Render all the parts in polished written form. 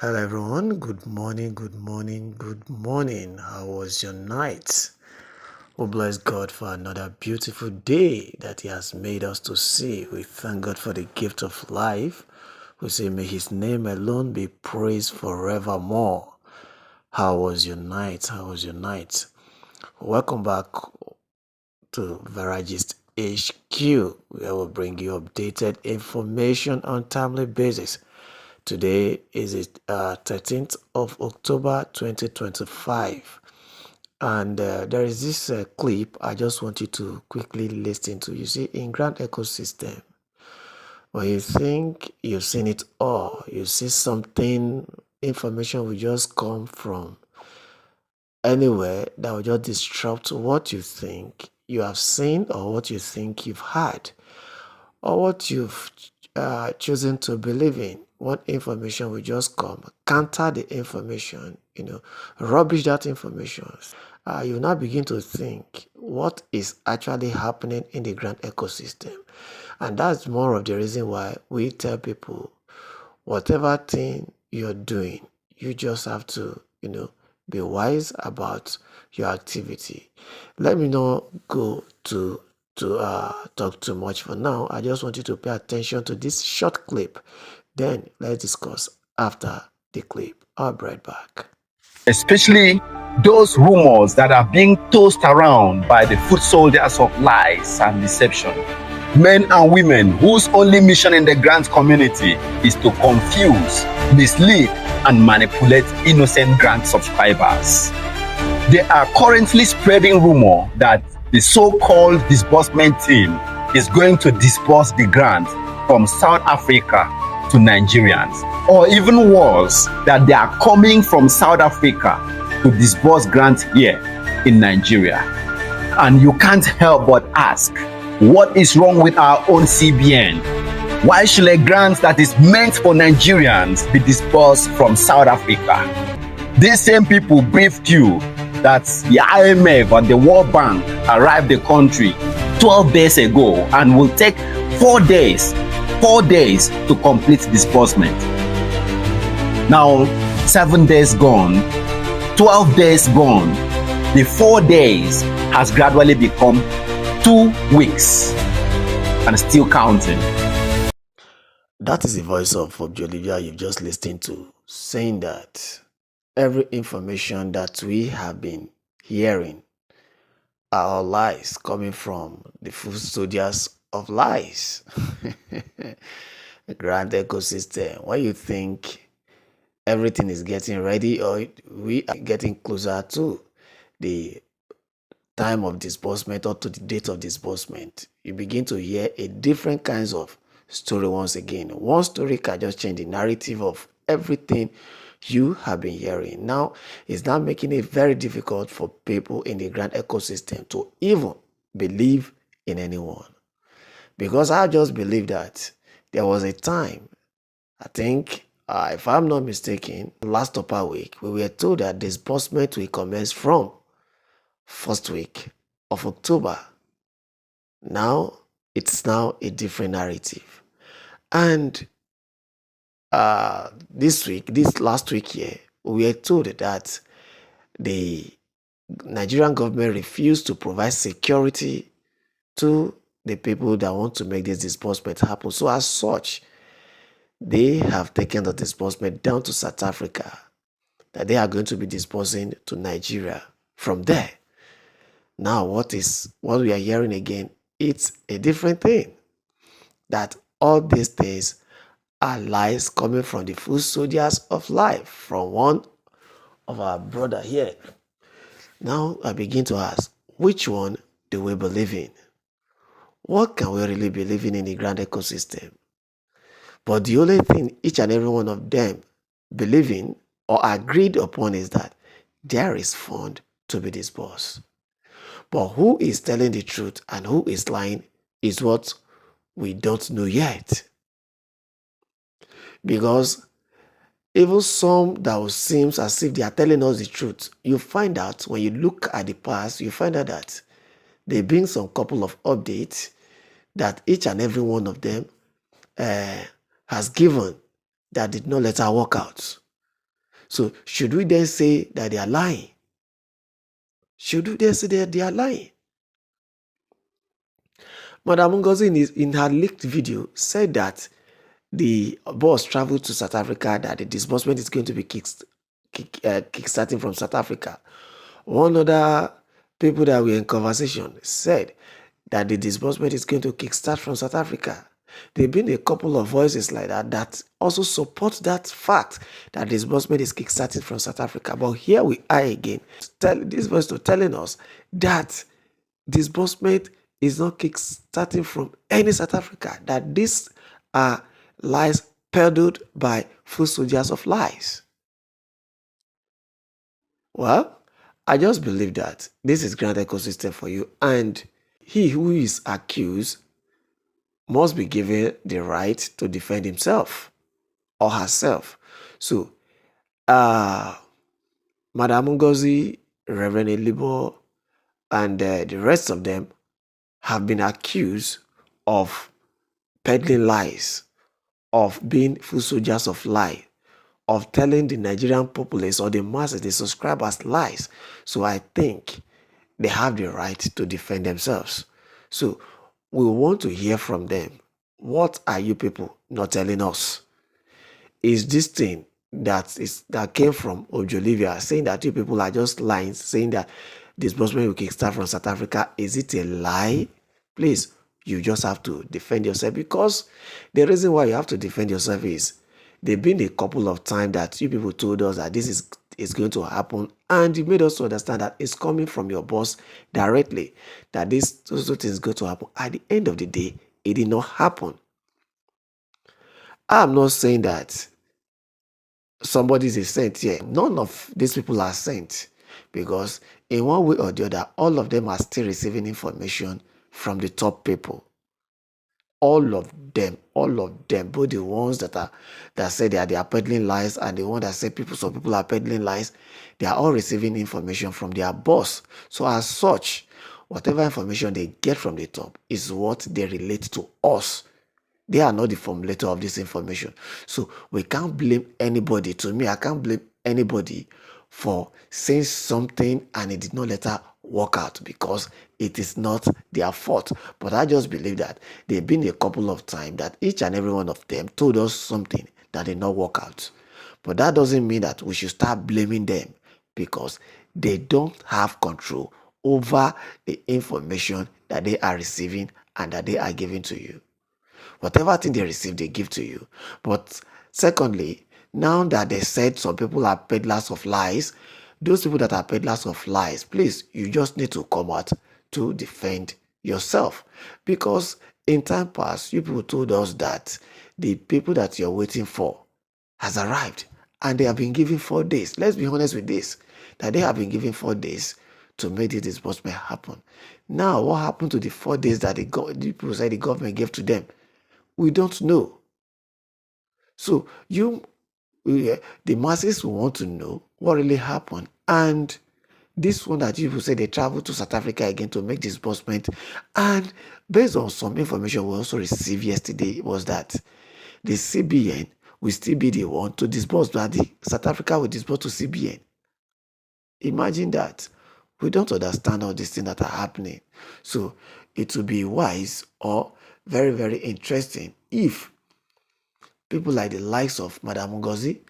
Hello everyone, good morning, good morning, good morning. How was your night? We bless God for another beautiful day that He has made us to see. We thank God for the gift of life. We say, may His name alone be praised forevermore. How was your night? How was your night? Welcome back to Varagist HQ, where we'll bring you updated information on timely basis. Today is the 13th of October 2025, and there is this clip I just want you to quickly listen to. You see, in Grand Ecosystem, when you think you've seen it all, you see something, information will just come from anywhere that will just disrupt what you think you have seen or what you think you've had or what you've chosen to believe in. What information will just come, counter the information, rubbish that information. You now begin to think what is actually happening in the grand ecosystem. And that's more of the reason why we tell people whatever thing you're doing, you just have to, be wise about your activity. Let me not go to talk too much for now. I just want you to pay attention to this short clip. Then let's discuss after the clip. I'll be right back. Especially those rumors that are being tossed around by the foot soldiers of lies and deception. Men and women whose only mission in the grant community is to confuse, mislead, and manipulate innocent grant subscribers. They are currently spreading rumor that the so-called disbursement team is going to disburse the grant from South Africa to Nigerians, or even worse, that they are coming from South Africa to disburse grants here in Nigeria. And you can't help but ask, what is wrong with our own CBN? Why should a grant that is meant for Nigerians be disbursed from South Africa? These same people briefed you that the IMF and the World Bank arrived the country 12 days ago and will take 4 days to complete disbursement. Now, 7 days gone, 12 days gone, the 4 days has gradually become 2 weeks and still counting. That is the voice of Olivia you've just listened to, saying that every information that we have been hearing are all lies coming from the food soldiers of lies. The grand ecosystem. When you think everything is getting ready or we are getting closer to the time of disbursement or to the date of disbursement, you begin to hear a different kinds of story once again. One story can just change the narrative of everything you have been hearing. Now, it's now making it very difficult for people in the grand ecosystem to even believe in anyone. Because I just believe that there was a time, I think, if I'm not mistaken, last upper week, we were told that disbursement will commence from first week of October. Now, it's now a different narrative. And this last week here, we were told that the Nigerian government refused to provide security to the people that want to make this disbursement happen. So as such, they have taken the disbursement down to South Africa, that they are going to be disbursing to Nigeria from there. Now, what we are hearing again, it's a different thing. That all these things are lies coming from the food soldiers of life, from one of our brother here. Now I begin to ask, which one do we believe in? What can we really believe in the grand ecosystem? But the only thing each and every one of them believe in or agreed upon is that there is fund to be disbursed. But who is telling the truth and who is lying is what we don't know yet. Because even some that will seem as if they are telling us the truth, you find out when you look at the past, you find out that there been some couple of updates that each and every one of them has given that did not let her work out. So should we then say that they are lying? Should we then say that they are lying? Madam Ngozi in her leaked video said that the boss traveled to South Africa, that the disbursement is going to be kickstarting from South Africa. One other people that were in conversation said that the disbursement is going to kickstart from South Africa. There have been a couple of voices like that that also support that fact that disbursement is kickstarting from South Africa. But here we are again, this voice to telling us that disbursement is not kickstarting from any South Africa, that these are lies peddled by foot soldiers of lies. Well, I just believe that this is grand ecosystem for you, and he who is accused must be given the right to defend himself or herself. So, Madam Ngozi, Reverend Elibo, and the rest of them have been accused of peddling lies, of being foot soldiers of lie, of telling the Nigerian populace or the masses, the subscribers, lies. So I think they have the right to defend themselves. So we want to hear from them. What are you people not telling us? Is this thing that came from Ojolivia saying that you people are just lying, saying that disbursement will kickstart from South Africa? Is it a lie? Please, you just have to defend yourself, because the reason why you have to defend yourself is there've been a couple of times that you people told us that this is going to happen, and you made us to understand that it's coming from your boss directly, that those things is going to happen. At the end of the day, it did not happen. I'm not saying that somebody is a saint here. None of these people are saints, because in one way or the other, all of them are still receiving information from the top people. All of them, both the ones that say they are peddling lies and the one that say some people are peddling lies, they are all receiving information from their boss. So as such, whatever information they get from the top is what they relate to us. They are not the formulator of this information. So we can't blame anybody. To me, I can't blame anybody for saying something and it did not later work out, because it is not their fault. But I just believe that there have been a couple of times that each and every one of them told us something that did not work out. But that doesn't mean that we should start blaming them, because they don't have control over the information that they are receiving and that they are giving to you. Whatever thing they receive, they give to you. But secondly, now that they said some people are peddlers of lies, those people that are peddlers of lies, please, you just need to come out to defend yourself. Because in time past, you people told us that the people that you're waiting for has arrived, and they have been given 4 days. Let's be honest with this, that they have been given 4 days to make this disbursement happen. Now, what happened to the 4 days that the people said the government gave to them? We don't know. So the masses want to know what really happened. And this one that people say they traveled to South Africa again to make disbursement. And based on some information we also received yesterday, was that the CBN will still be the one to disburse, but the South Africa will disburse to CBN. Imagine that. We don't understand all these things that are happening. So it will be wise or very, very interesting if people like the likes of Madam Ngozi,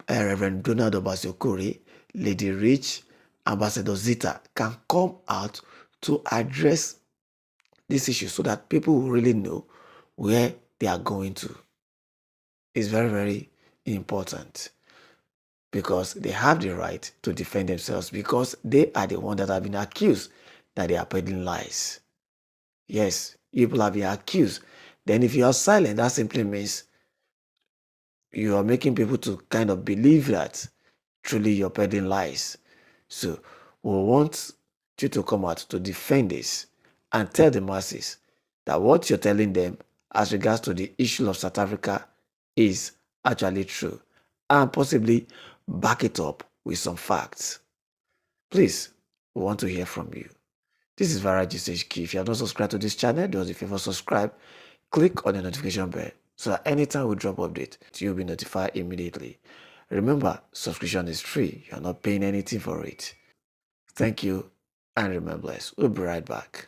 Reverend Donald Obasiokore, Lady Rich, Ambassador Zita can come out to address this issue, so that people will really know where they are going to. It's very, very important, because they have the right to defend themselves, because they are the ones that have been accused that they are peddling lies. Yes, people have been accused. Then if you are silent, that simply means you are making people to kind of believe that truly you're peddling lies. So we want you to come out to defend this and tell the masses that what you're telling them as regards to the issue of South Africa is actually true, and possibly back it up with some facts. Please, we want to hear from you. This is Vara GCHQ. If you have not subscribed to this channel, do us a favor, subscribe, click on the notification bell, so that anytime we drop update, you'll be notified immediately. Remember, subscription is free. You're not paying anything for it. Thank you and remember blessed. We'll be right back.